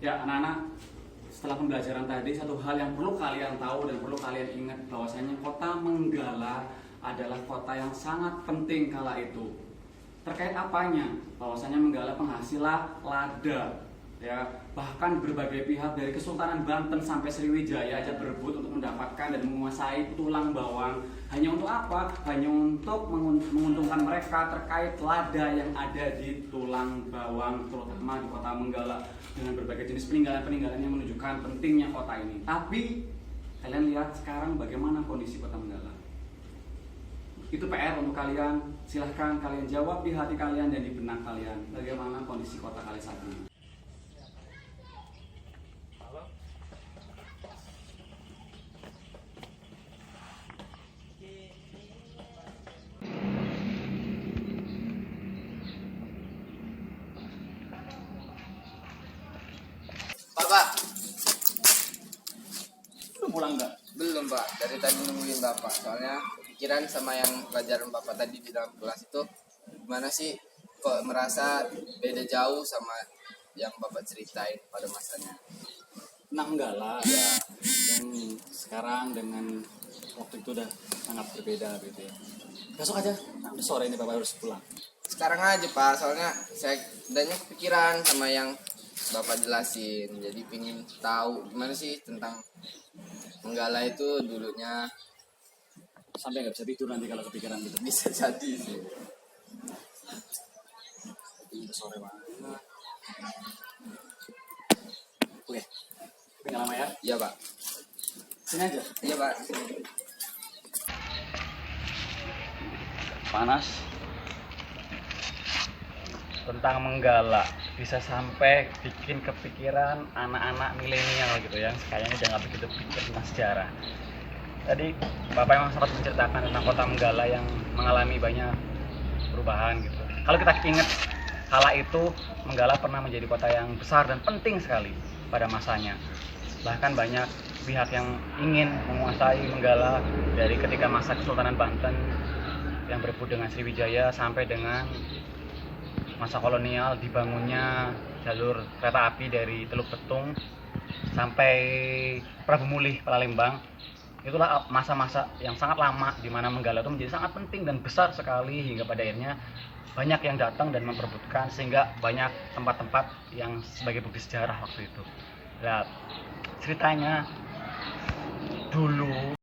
Ya anak-anak, setelah pembelajaran tadi satu hal yang perlu kalian tahu dan perlu kalian ingat bahwasanya kota Menggala adalah kota yang sangat penting kala itu. Terkait apanya? Bahwasanya Menggala penghasil lada, ya, bahkan berbagai pihak dari Kesultanan Banten sampai Sriwijaya aja berebut untuk mendapatkan dan menguasai tulang bawang. Hanya untuk apa? Hanya untuk menguntungkan mereka terkait lada yang ada di tulang bawang, terutama di kota Menggala, dengan berbagai jenis peninggalan-peninggalan yang menunjukkan pentingnya kota ini. Tapi kalian lihat sekarang bagaimana kondisi kota Menggala. Itu PR untuk kalian. Silahkan kalian jawab di hati kalian dan di benak kalian bagaimana kondisi kota kalian saat ini. Pak, Udah pulang nggak? belum Pak. Dari tadi nungguin Bapak. Soalnya kepikiran sama yang pelajaran Bapak tadi di dalam kelas itu. Gimana sih kok merasa beda jauh sama yang Bapak ceritain pada masanya? Tentang Menggala ya, yang sekarang dengan waktu itu udah sangat berbeda gitu ya. Besok aja, udah sore ini Bapak harus pulang. Sekarang aja Pak, soalnya saya banyak kepikiran sama yang Bapak jelasin. Jadi pingin tahu gimana sih tentang Menggala itu dulunya. Sampai nggak bisa tidur nanti kalau kepikiran gitu. Bisa jadi sih. Udah sore banget. Oke, tapi nggak lama ya. Iya Pak. Sini aja. Iya Pak. Panas. Tentang Menggala bisa sampai bikin kepikiran anak-anak milenial gitu ya, kayaknya udah nggak begitu pikir tentang sejarah. Tadi Bapak emang sempat menceritakan tentang kota Menggala yang mengalami banyak perubahan gitu. Kalau kita ingat kala itu Menggala pernah menjadi kota yang besar dan penting sekali pada masanya. Bahkan banyak pihak yang ingin menguasai Menggala dari ketika masa Kesultanan Banten yang berebut dengan Sriwijaya sampai dengan masa kolonial dibangunnya jalur kereta api dari Teluk Betung sampai Prabu Mulih Palembang. Itulah masa-masa yang sangat lama di mana Menggala itu menjadi sangat penting dan besar sekali hingga pada akhirnya banyak yang datang dan memperebutkan sehingga banyak tempat-tempat yang sebagai bukti sejarah waktu itu. Nah, ceritanya dulu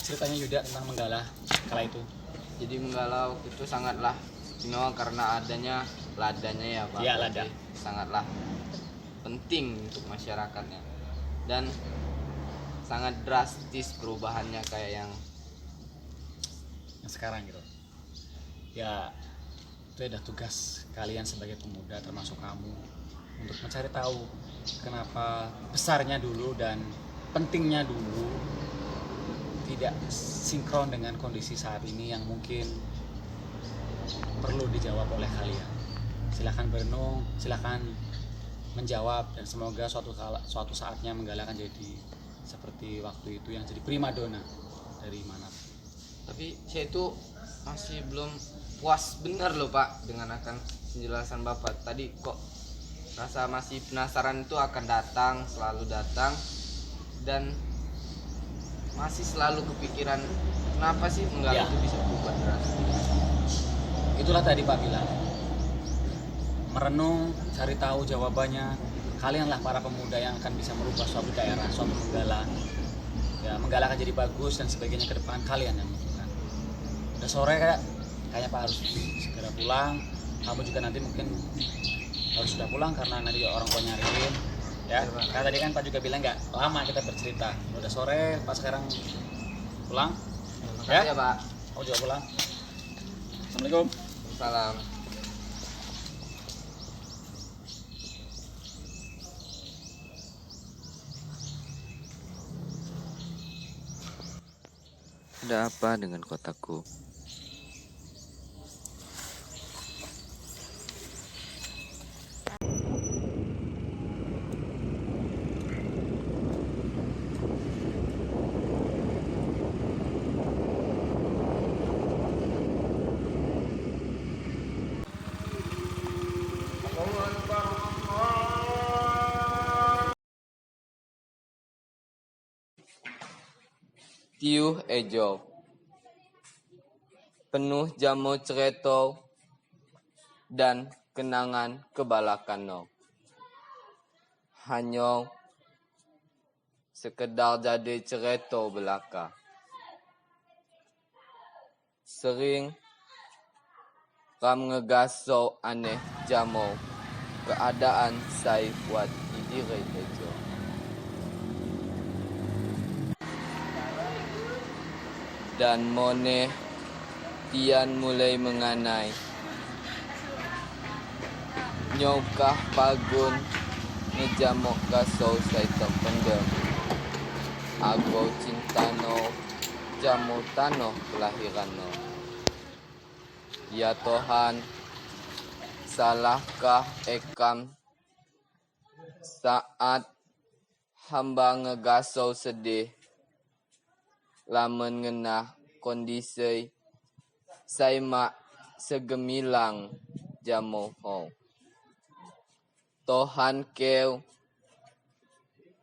ceritanya Yuda tentang Menggala kala itu? Jadi Menggala waktu itu sangatlah istimewa karena adanya ladanya ya Pak. Iya, lada. Sangatlah penting untuk masyarakatnya dan sangat drastis perubahannya kayak yang sekarang gitu. Ya itu adalah tugas kalian sebagai pemuda, termasuk kamu, untuk mencari tahu kenapa besarnya dulu dan pentingnya dulu tidak sinkron dengan kondisi saat ini yang mungkin perlu dijawab oleh kalian. Silahkan berenung, silahkan menjawab, dan semoga suatu saatnya Menggala akan jadi seperti waktu itu yang jadi primadona dari mana. Tapi saya itu masih belum puas benar loh Pak dengan akan penjelasan Bapak tadi. Kok rasa masih penasaran itu akan datang, selalu datang, dan masih selalu kepikiran kenapa sih Menggala Ya. itu bisa berubah drastis. Itulah tadi Pak bilang, merenung, cari tahu jawabannya. Kalianlah para pemuda yang akan bisa merubah suatu daerah, suatu Menggala. Ya, Menggala akan jadi bagus dan sebagainya ke depan, kalian yang menentukan. Udah sore kayaknya Pak harus segera pulang. Kamu juga nanti mungkin harus sudah pulang karena nanti orang tua nyariin. Ya, karena tadi kan Pak juga bilang nggak lama kita bercerita. Udah sore, Pak sekarang pulang. Makasih ya Pak. Kamu juga pulang. Assalamualaikum. Salam. Ada apa dengan kotaku? Tiuh Ejo penuh jamu cerita dan kenangan kebalakanno. Hanya sekedar jadi cerita belaka. Sering ram ngegaso aneh jamu keadaan saya buat diri Ejo. Dan moneh tian mulai menganai. Nyokah pagun ngejamok gasau saya terpendam. Ago cintano jamu tano kelahiranno. Ya Tuhan, salahkah ekam saat hamba ngegasau sedih lamun ngenah kondisi saya mak segemilang jamu ho. Tuhan keu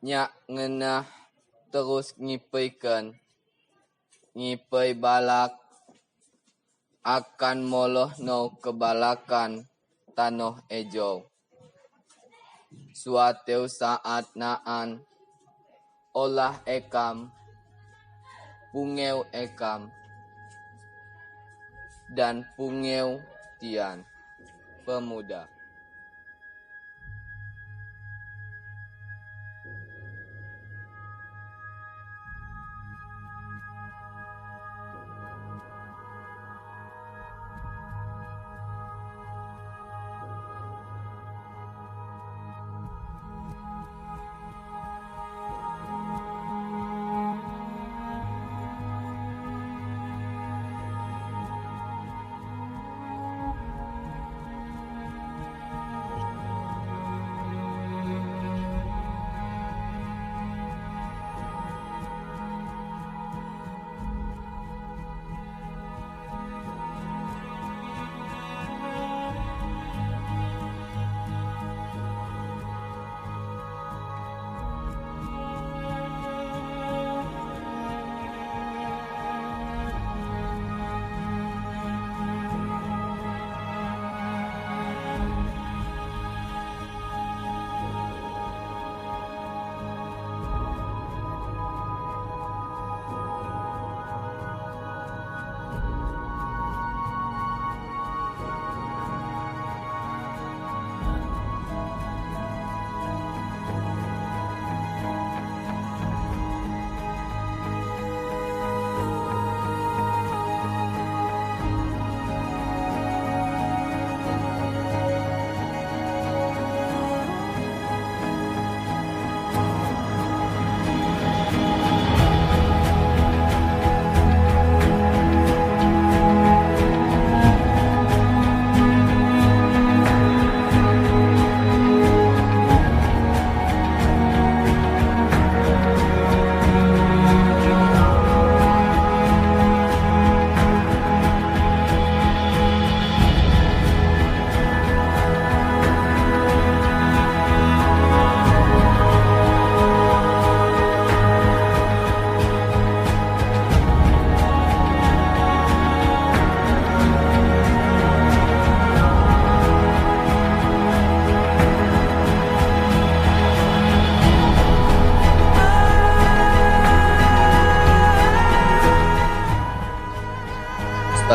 nyak ngenah terus ngipaikan ngipai balak akan moloh no kebalakan tanoh ejo. Suatu saat naan olah ekam pungeu ekam dan pungeu tian pemuda.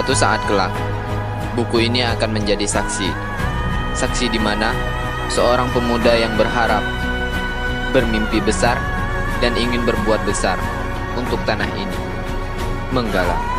Suatu saat kelak, buku ini akan menjadi saksi. Saksi di mana seorang pemuda yang berharap, bermimpi besar, dan ingin berbuat besar untuk tanah ini. Menggala.